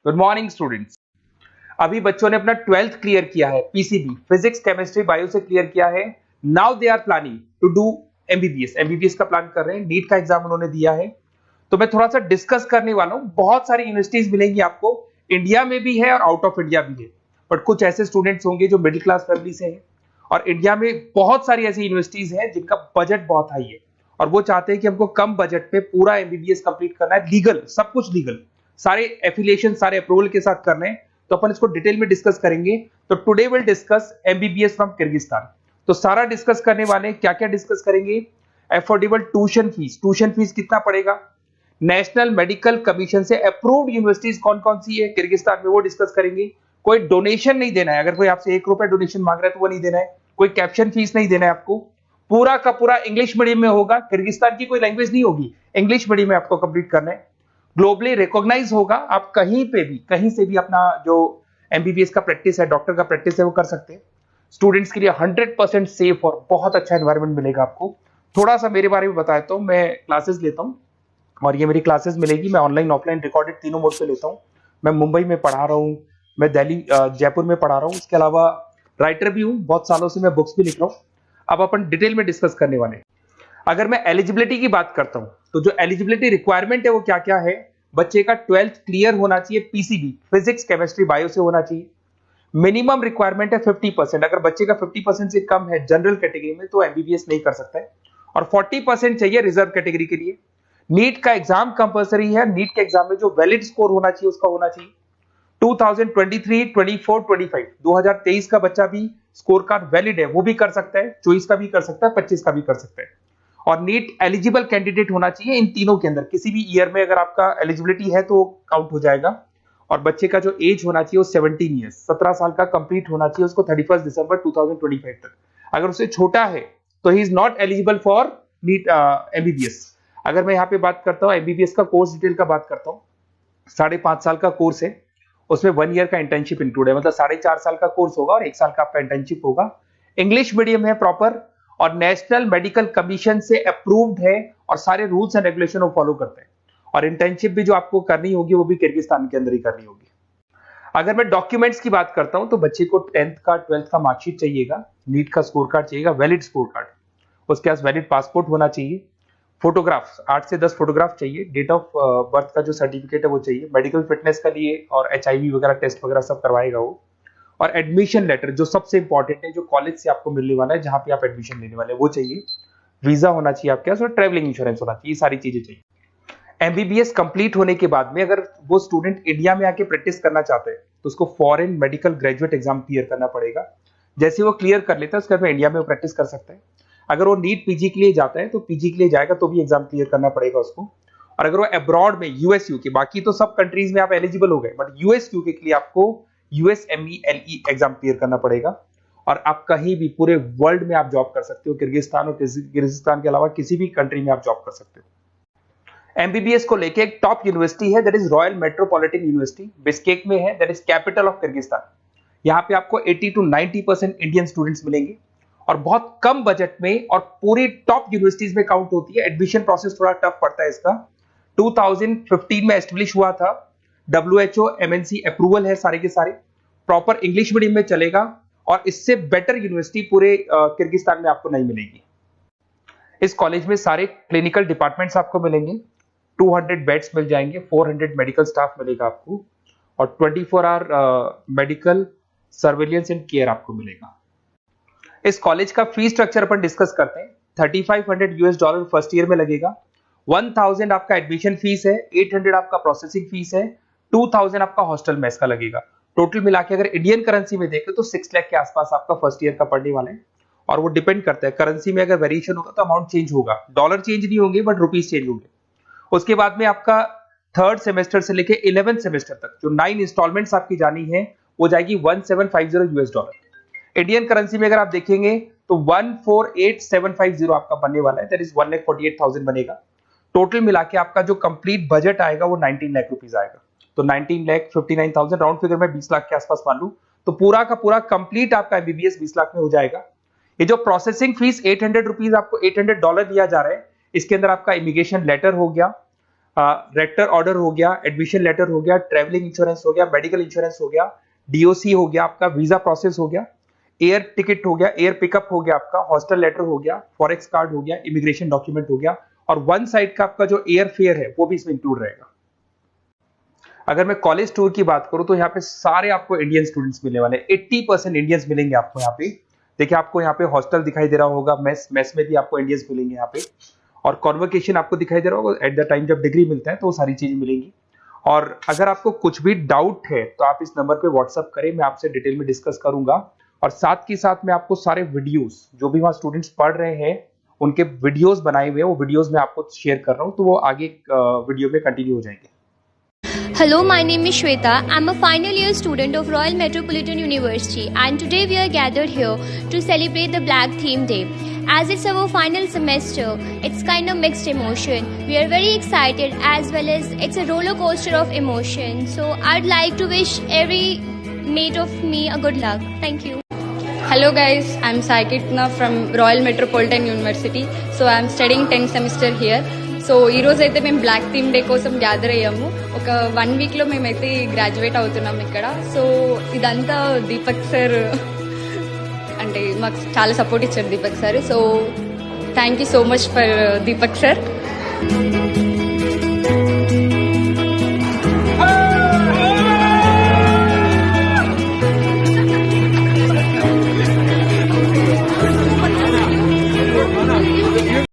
Good morning students. अभी बच्चों ने अपना 12th क्लियर किया है, पीसीबी फिजिक्स केमिस्ट्री बायो से क्लियर किया है। Now they are planning to do MBBS का प्लान कर रहे हैं। नीट का एग्जाम उन्होंने दिया है, तो मैं थोड़ा सा डिस्कस करने वाला हूं। बहुत सारी यूनिवर्सिटीज मिलेंगी आपको, इंडिया में भी है और आउट ऑफ इंडिया भी है, बट कुछ ऐसे स्टूडेंट्स होंगे जो मिडिल क्लास फैमिली से हैं, और इंडिया में बहुत सारी ऐसी यूनिवर्सिटीज हैं जिनका बजट बहुत हाई है और वो चाहते हैं कि हमको कम बजट पे पूरा एमबीबीएस कंप्लीट करना है, लीगल, सब कुछ लीगल, सारे एफिलिएशन सारे अप्रूवल के साथ करने हैं। तो अपन इसको डिटेल में डिस्कस करेंगे। तो today will discuss MBBS from Kyrgyzstan. तो सारा डिस्कस करने वाले क्या क्या डिस्कस करेंगे? अफोर्डेबल ट्यूशन फीस कितना पड़ेगा, नेशनल मेडिकल कमीशन से अप्रूव्ड यूनिवर्सिटीज कौन कौन सी है किर्गिस्तान में, वो डिस्कस करेंगे। कोई डोनेशन नहीं देना है, अगर कोई आपसे 1 रुपया डोनेशन मांग रहा है तो वो नहीं देना है। कोई कैप्शन फीस नहीं देना है आपको। पूरा का पूरा इंग्लिश मीडियम में होगा, किर्गिस्तान की कोई लैंग्वेज नहीं होगी, इंग्लिश मीडियम में आपको कंप्लीट करना है। ग्लोबली रिकॉग्नाइज होगा, आप कहीं पे भी कहीं से भी अपना जो एमबीबीएस का प्रैक्टिस है, डॉक्टर का प्रैक्टिस है, वो कर सकते हैं। स्टूडेंट्स के लिए 100% सेफ और बहुत अच्छा एनवायरनमेंट मिलेगा आपको। थोड़ा सा मेरे बारे में बताया, तो मैं क्लासेस लेता हूँ और ये मेरी क्लासेस मिलेगी। मैं ऑनलाइन ऑफलाइन रिकॉर्डेड तीनों मोड पे लेता हूँ। मैं मुंबई में पढ़ा रहा हूँ, मैं दिल्ली जयपुर में पढ़ा रहा हूँ, इसके अलावा राइटर भी हूँ, बहुत सालों से मैं बुक्स भी लिख रहा हूँ। अब अपन डिटेल में डिस्कस करने वाले हैं। अगर मैं एलिजिबिलिटी की बात करता हूं, तो जो एलिजिबिलिटी रिक्वायरमेंट है वो क्या क्या है? बच्चे का 12th क्लियर होना चाहिए, पीसीबी फिजिक्स केमिस्ट्री बायो से होना चाहिए। मिनिमम रिक्वायरमेंट है 50%। अगर बच्चे का 50% से कम है जनरल कैटेगरी में तो एमबीबीएस नहीं कर सकता है, और 40% चाहिए रिजर्व कैटेगरी के लिए। नीट का एग्जाम कंपलसरी है। नीट के एग्जाम में जो वैलिड स्कोर होना चाहिए उसका होना चाहिए 2023, 24, 25, 2023 का बच्चा भी स्कोर कार्ड वैलिड है, वो भी कर सकता है, 24 का भी कर सकता है, 25 का भी कर सकता है। और नीट एलिजिबल कैंडिडेट होना चाहिए इन तीनों के अंदर, किसी भी ईयर में अगर आपका एलिजिबिलिटी है तो काउंट हो जाएगा। और बच्चे का जो एज होना चाहिए वो 17 ईयर्स, 17 साल का कंप्लीट होना चाहिए उसको 31 दिसंबर 2025 तक। अगर उससे छोटा है तो he is not eligible for NEET MBBS. अगर मैं यहाँ पे बात करता हूँ एमबीबीएस का कोर्स डिटेल का बात करता हूँ, 5.5 साल का कोर्स है, उसमें 1 ईयर का इंटर्नशिप इंक्लूड है, मतलब 4.5 साल का कोर्स होगा और 1 साल का आपका इंटर्नशिप होगा। इंग्लिश मीडियम है प्रॉपर, और नेशनल मेडिकल कमीशन से अप्रूव्ड है और सारे रूल्स एंड रेगुलेशन वो फॉलो करते हैं। और इंटर्नशिप भी जो आपको करनी होगी वो भी किर्गिस्तान के अंदर ही करनी होगी। अगर मैं डॉक्यूमेंट्स की बात करता हूं, तो बच्चे को 10th का 12th का मार्कशीट चाहिएगा, नीट का स्कोर कार्ड चाहिएगा, वैलिड स्कोर कार्ड, उसके पास वैलिड पासपोर्ट होना चाहिए, फोटोग्राफ्स 8 से 10 फोटोग्राफ चाहिए, डेट ऑफ बर्थ का जो सर्टिफिकेट है वो चाहिए, मेडिकल फिटनेस का लिए और एचआईवी वगैरह टेस्ट वगैरह सब करवाएगा वो। और एडमिशन लेटर जो सबसे इंपॉर्टेंट है, जो कॉलेज से आपको मिलने वाला है, जहां पे आप एडमिशन लेने वाले हैं, वो चाहिए। वीजा होना चाहिए आपके पास और ट्रैवलिंग इंश्योरेंस होना चाहिए, ये सारी चीजें चाहिए। एमबीबीएस कंप्लीट होने के बाद में अगर वो स्टूडेंट इंडिया में आके प्रैक्टिस करना चाहते हैं तो उसको foreign medical graduate exam clear करना पड़ेगा। जैसे वो क्लियर कर लेता है उसके बाद इंडिया में वो प्रैक्टिस कर सकता है। अगर वो नीट पीजी के लिए जाता है तो पीजी के लिए जाएगा तो भी एग्जाम क्लियर करना पड़ेगा उसको। और अगर वो अब्रॉड में यूएस यूके, बाकी तो सब कंट्रीज में आप एलिजिबल हो गए, बट यूएस यूके के लिए आपको यूएसएमईएलई एग्जाम क्लियर करना पड़ेगा। और आप कहीं भी पूरे वर्ल्ड में आप जॉब कर सकते हो, किर्गिस्तान और किर्गिस्तान के अलावा किसी भी कंट्री में आप जॉब कर सकते हो। एमबीबीएस को लेके एक टॉप यूनिवर्सिटी है, that is royal metropolitan university, Bishkek में है, that is capital of Kyrgyzstan. यहाँ पे आपको 80 to 90% इंडियन स्टूडेंट्स मिलेंगे और बहुत कम बजट में, और पूरी टॉप यूनिवर्सिटीज में काउंट होती है। एडमिशन प्रोसेस थोड़ा टफ पड़ता है इसका। 2015 में एस्टेब्लिश हुआ था, WHO MNC अप्रूवल है, सारे के सारे प्रॉपर इंग्लिश मीडियम में चलेगा, और इससे बेटर यूनिवर्सिटी पूरे किर्गिस्तान में आपको नहीं मिलेगी। इस कॉलेज में सारे क्लिनिकल डिपार्टमेंट्स आपको मिलेंगे, 200 बेड्स मिल जाएंगे, 400 मेडिकल स्टाफ मिलेगा आपको, और 24 hour medical surveillance and care आपको मिलेगा। इस कॉलेज का फी स्ट्रक्चर अपन डिस्कस करते हैं। $3500 फर्स्ट ईयर में लगेगा, 1000 आपका एडमिशन फीस है, 800 आपका प्रोसेसिंग फीस है, 2000 आपका हॉस्टल मेस का लगेगा। टोटल मिला के अगर इंडियन करेंसी में देखें तो 6 लाख के आसपास आपका फर्स्ट ईयर का पड़ने वाला है। और वो डिपेंड करता है करेंसी में, अगर वेरिएशन होगा तो अमाउंट चेंज होगा, डॉलर चेंज नहीं होंगे बट रुपीज चेंज होंगे। उसके बाद में आपका 3rd सेमेस्टर से लेके 11th सेमेस्टर तक जो 9 इंस्टॉलमेंट्स आपकी जानी है वो जाएगी $1750। इंडियन करेंसी में अगर आप देखेंगे तो 148750 आपका बनने वाला है, दैट इज 1,48,000 बनेगा। टोटल मिला के आपका जो कंप्लीट बजट आएगा वो 19 लाख रुपीज आएगा। तो 19,59,000 राउंड फिगर में 20 लाख के आसपास मान लू, तो पूरा का पूरा कंप्लीट आपका एमबीबीएस 20 लाख में हो जाएगा। ये जो प्रोसेसिंग फीस $800 आपको $800 दिया जा रहा है, इसके अंदर आपका इमिग्रेशन लेटर हो गया, रेक्टर ऑर्डर हो गया, एडमिशन लेटर हो गया, ट्रेवलिंग इंश्योरेंस हो गया, मेडिकल इंश्योरेंस हो गया, डीओसी हो गया, आपका वीजा प्रोसेस हो गया, एयर टिकट हो गया, एयर पिकअप हो गया, आपका हॉस्टल लेटर हो गया, फॉरेक्स कार्ड हो गया, इमिग्रेशन डॉक्यूमेंट हो गया, और वन साइड का आपका जो एयर फेयर है वो भी इसमें इंक्लूड रहेगा। अगर मैं कॉलेज टूर की बात करूं तो यहाँ पे सारे आपको इंडियन स्टूडेंट्स मिलने वाले हैं, 80% इंडियंस मिलेंगे आपको यहाँ पे। देखिए आपको यहाँ पे हॉस्टल दिखाई दे रहा होगा, मेस में भी आपको इंडियंस मिलेंगे यहाँ पे, और कॉन्वोकेशन आपको दिखाई दे रहा होगा एट द टाइम जब डिग्री मिलता है, तो वो सारी चीजें मिलेंगी। और अगर आपको कुछ भी डाउट है तो आप इस नंबर पे व्हाट्सअप करें, मैं आपसे डिटेल में डिस्कस करूंगा। और साथ ही साथ मैं आपको सारे वीडियोस जो भी वहाँ स्टूडेंट्स पढ़ रहे हैं उनके वीडियोस बनाए हुए हैं, वो वीडियोस मैं आपको शेयर कर रहा हूँ, तो वो आगे वीडियो में कंटिन्यू हो जाएंगे। Hello, my name is Shweta. I'm a final year student of Royal Metropolitan University, and today we are gathered here to celebrate the Black Theme Day. As it's our final semester, it's kind of mixed emotion. We are very excited as well as it's a roller coaster of emotion. So I'd like to wish every mate of me a good luck. Thank you. Hello guys, I'm Saikitna from Royal Metropolitan University. So I'm studying 10th semester here. So ఈరోజు అయితే మేము black theme day కోసం gather అయ్యాము. ఒక 1 వీక్లో మేమైతే graduate అవుతున్నాం ఇక్కడ. సో ఇదంతా దీపక్ సార్ అంటే మాకు చాలా సపోర్ట్ ఇచ్చారు Deepak sir. So thank you so much for Deepak sir.